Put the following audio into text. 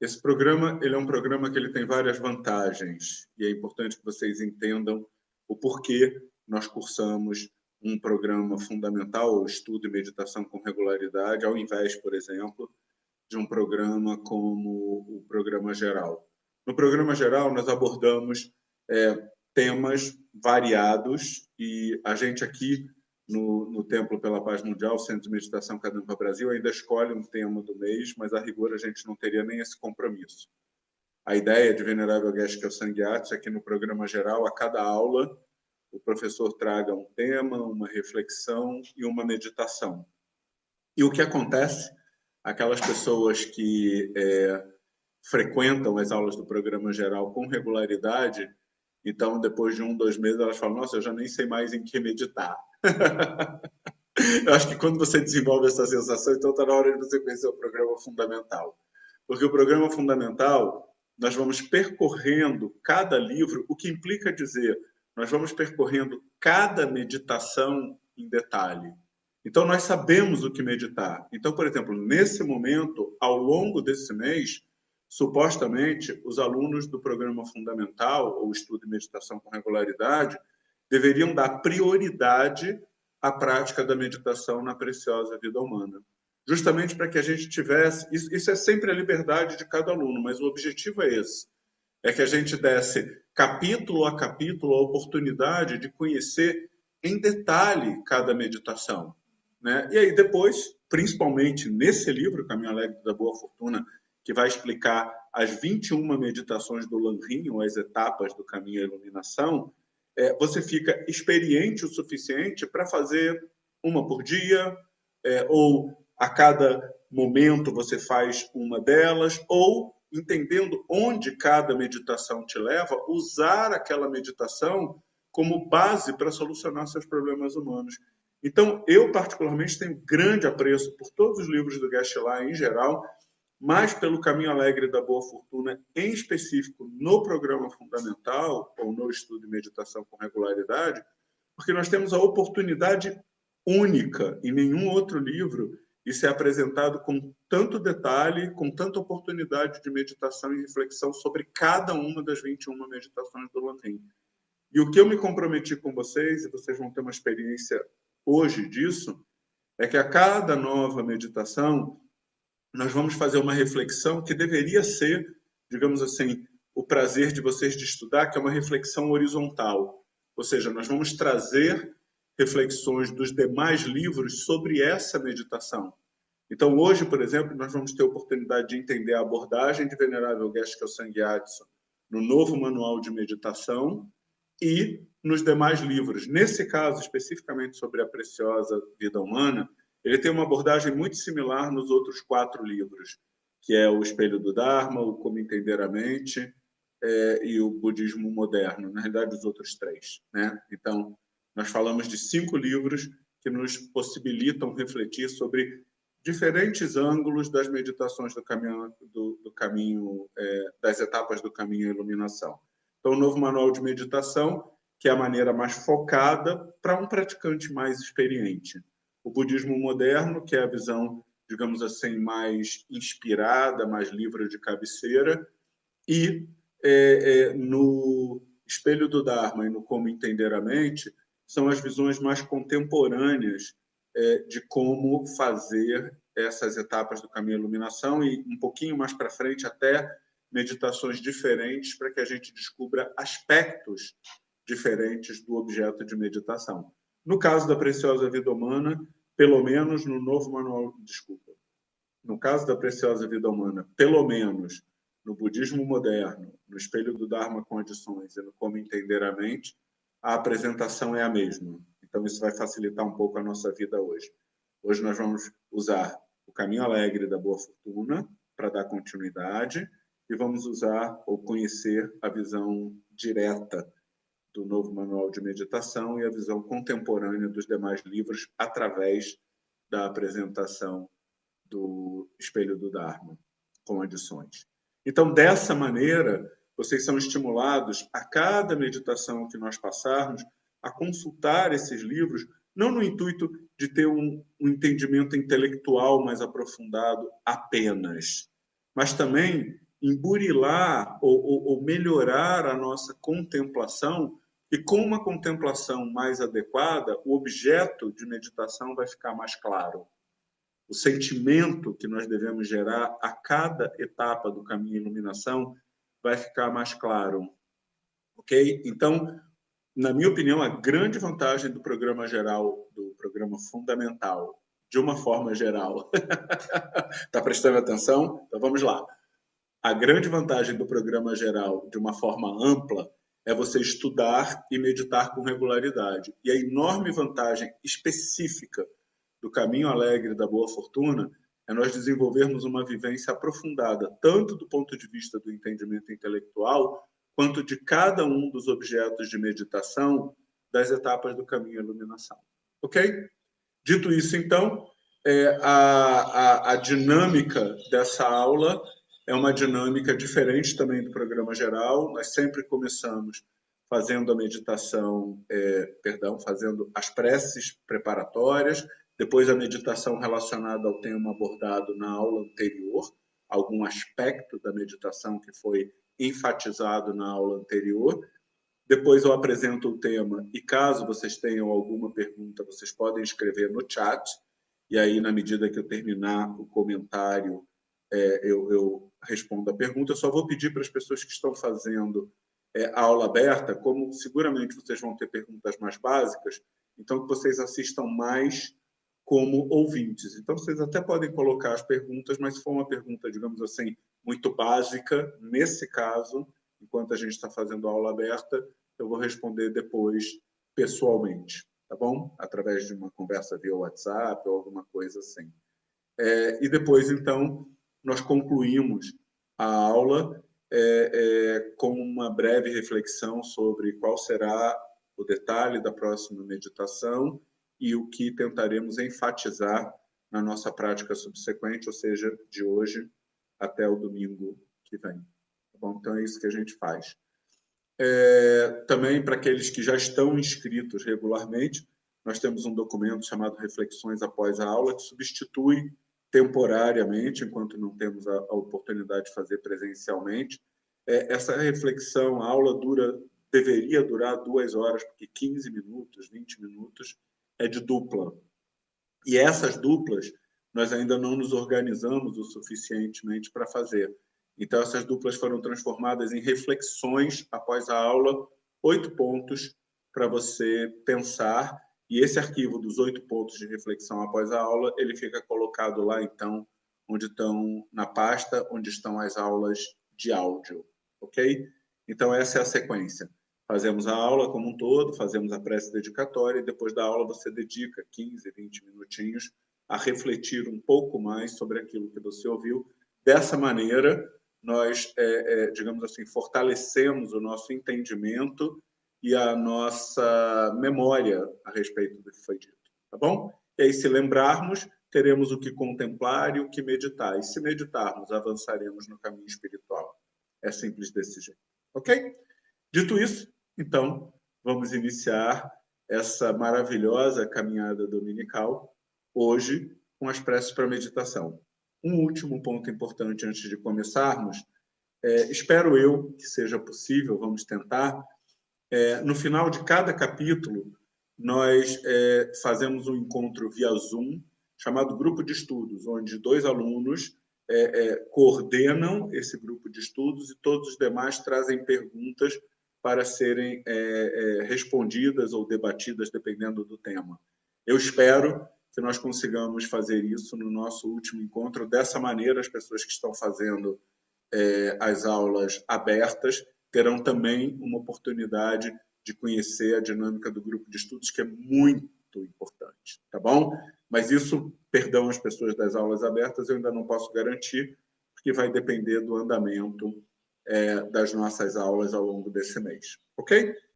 Esse programa, ele é um programa que ele tem várias vantagens e é importante que vocês entendam o porquê nós cursamos um programa fundamental, estudo e meditação com regularidade, ao invés, por exemplo, de um programa como o programa geral. No programa geral, nós abordamos temas variados e a gente aqui no Templo pela Paz Mundial, Centro de Meditação Kadampa Brasil, ainda escolhe um tema do mês, mas a rigor a gente não teria nem esse compromisso. A ideia de Venerável Geshe Kelsang Gyatso é que no programa geral, a cada aula, o professor traga um tema, uma reflexão e uma meditação. E o que acontece? Aquelas pessoas que frequentam as aulas do programa geral com regularidade, então, depois de 1, 2 meses, elas falam, nossa, eu já nem sei mais em que meditar. Eu acho que quando você desenvolve essa sensação, então está na hora de você conhecer o programa fundamental. Porque o programa fundamental, nós vamos percorrendo cada livro, o que implica dizer, nós vamos percorrendo cada meditação em detalhe. Então, nós sabemos o que meditar. Então, por exemplo, nesse momento, ao longo desse mês, supostamente, os alunos do programa fundamental, ou estudo de meditação com regularidade, deveriam dar prioridade à prática da meditação na preciosa vida humana. Justamente para que a gente tivesse... Isso é sempre a liberdade de cada aluno, mas o objetivo é esse. É que a gente desse, capítulo a capítulo, a oportunidade de conhecer em detalhe cada meditação. Né? E aí depois, principalmente nesse livro, Caminho Alegre da Boa Fortuna, que vai explicar as 21 meditações do Lanrim, ou as etapas do caminho à iluminação, você fica experiente o suficiente para fazer uma por dia, ou a cada momento você faz uma delas, ou, entendendo onde cada meditação te leva, usar aquela meditação como base para solucionar seus problemas humanos. Então, eu particularmente tenho grande apreço por todos os livros do Geshe-la em geral, mas pelo Caminho Alegre da Boa Fortuna, em específico no programa fundamental, ou no estudo de meditação com regularidade, porque nós temos a oportunidade única, em nenhum outro livro, de ser apresentado com tanto detalhe, com tanta oportunidade de meditação e reflexão sobre cada uma das 21 meditações do Lanrim. E o que eu me comprometi com vocês, e vocês vão ter uma experiência hoje disso, é que a cada nova meditação nós vamos fazer uma reflexão que deveria ser, digamos assim, o prazer de vocês de estudar, que é uma reflexão horizontal. Ou seja, nós vamos trazer reflexões dos demais livros sobre essa meditação. Então, hoje, por exemplo, nós vamos ter a oportunidade de entender a abordagem de Venerável Geshe Kelsang Gyatso no novo manual de meditação e nos demais livros. Nesse caso, especificamente sobre a preciosa vida humana, ele tem uma abordagem muito similar nos outros 4 livros, que é o Espelho do Dharma, o Como Entender a Mente e o Budismo Moderno, na realidade, os outros 3. Né? Então, nós falamos de 5 livros que nos possibilitam refletir sobre diferentes ângulos das meditações do caminho, das etapas do caminho à iluminação. Então, o novo manual de meditação, que é a maneira mais focada para um praticante mais experiente. O budismo moderno, que é a visão, digamos assim, mais inspirada, mais livre de cabeceira, e no Espelho do Dharma e no Como Entender a Mente, são as visões mais contemporâneas de como fazer essas etapas do caminho à iluminação e um pouquinho mais para frente até meditações diferentes para que a gente descubra aspectos diferentes do objeto de meditação. No caso da preciosa vida humana, pelo menos no novo manual, no caso da preciosa vida humana, pelo menos no budismo moderno, no Espelho do Dharma com adições e no Como Entender a Mente, a apresentação é a mesma. Então, isso vai facilitar um pouco a nossa vida hoje. Hoje nós vamos usar o Caminho Alegre da Boa Fortuna para dar continuidade e vamos usar ou conhecer a visão direta do novo manual de meditação e a visão contemporânea dos demais livros através da apresentação do Espelho do Dharma, com adições. Então, dessa maneira, vocês são estimulados a cada meditação que nós passarmos a consultar esses livros, não no intuito de ter um entendimento intelectual mais aprofundado apenas, mas também emburilar ou melhorar a nossa contemplação, e com uma contemplação mais adequada, o objeto de meditação vai ficar mais claro. O sentimento que nós devemos gerar a cada etapa do caminho de iluminação vai ficar mais claro. Ok? Então, na minha opinião, a grande vantagem do programa geral, do programa fundamental, de uma forma geral, está prestando atenção? Então vamos lá. A grande vantagem do programa geral, de uma forma ampla, é você estudar e meditar com regularidade. E a enorme vantagem específica do caminho alegre da boa fortuna é nós desenvolvermos uma vivência aprofundada, tanto do ponto de vista do entendimento intelectual, quanto de cada um dos objetos de meditação das etapas do caminho à iluminação. Ok? Dito isso, então, a dinâmica dessa aula é uma dinâmica diferente também do programa geral. Nós sempre começamos fazendo a meditação, fazendo as preces preparatórias, depois a meditação relacionada ao tema abordado na aula anterior, algum aspecto da meditação que foi enfatizado na aula anterior. Depois eu apresento o tema e, caso vocês tenham alguma pergunta, vocês podem escrever no chat, e aí, na medida que eu terminar o comentário, eu respondo a pergunta. Eu só vou pedir para as pessoas que estão fazendo a aula aberta, como seguramente vocês vão ter perguntas mais básicas, então que vocês assistam mais como ouvintes. Então, vocês até podem colocar as perguntas, mas se for uma pergunta, digamos assim, muito básica, nesse caso, enquanto a gente está fazendo a aula aberta, eu vou responder depois pessoalmente, tá bom? Através de uma conversa via WhatsApp ou alguma coisa assim. E depois, então, nós concluímos a aula com uma breve reflexão sobre qual será o detalhe da próxima meditação e o que tentaremos enfatizar na nossa prática subsequente, ou seja, de hoje até o domingo que vem. Tá bom? Então, é isso que a gente faz. Também, para aqueles que já estão inscritos regularmente, nós temos um documento chamado Reflexões após a aula, que substitui temporariamente, enquanto não temos a oportunidade de fazer presencialmente. Essa reflexão, a aula deveria durar 2 horas, porque 15 minutos, 20 minutos é de dupla. E essas duplas, nós ainda não nos organizamos o suficientemente para fazer. Então, essas duplas foram transformadas em reflexões após a aula, 8 pontos para você pensar. E esse arquivo dos 8 pontos de reflexão após a aula, ele fica colocado lá, então, onde estão, na pasta, onde estão as aulas de áudio. Ok? Então, essa é a sequência. Fazemos a aula como um todo, fazemos a prece dedicatória, e depois da aula você dedica 15, 20 minutinhos a refletir um pouco mais sobre aquilo que você ouviu. Dessa maneira, nós, digamos assim, fortalecemos o nosso entendimento e a nossa memória a respeito do que foi dito, tá bom? E aí, se lembrarmos, teremos o que contemplar e o que meditar. E se meditarmos, avançaremos no caminho espiritual. É simples desse jeito, ok? Dito isso, então, vamos iniciar essa maravilhosa caminhada dominical, hoje, com as preces para meditação. Um último ponto importante antes de começarmos, espero eu que seja possível, vamos tentar, no final de cada capítulo, nós fazemos um encontro via Zoom, chamado Grupo de Estudos, onde 2 alunos coordenam esse grupo de estudos e todos os demais trazem perguntas para serem respondidas ou debatidas, dependendo do tema. Eu espero que nós consigamos fazer isso no nosso último encontro. Dessa maneira, as pessoas que estão fazendo as aulas abertas terão também uma oportunidade de conhecer a dinâmica do grupo de estudos, que é muito importante, tá bom? Mas isso, perdão às pessoas das aulas abertas, eu ainda não posso garantir, porque vai depender do andamento das nossas aulas ao longo desse mês, ok?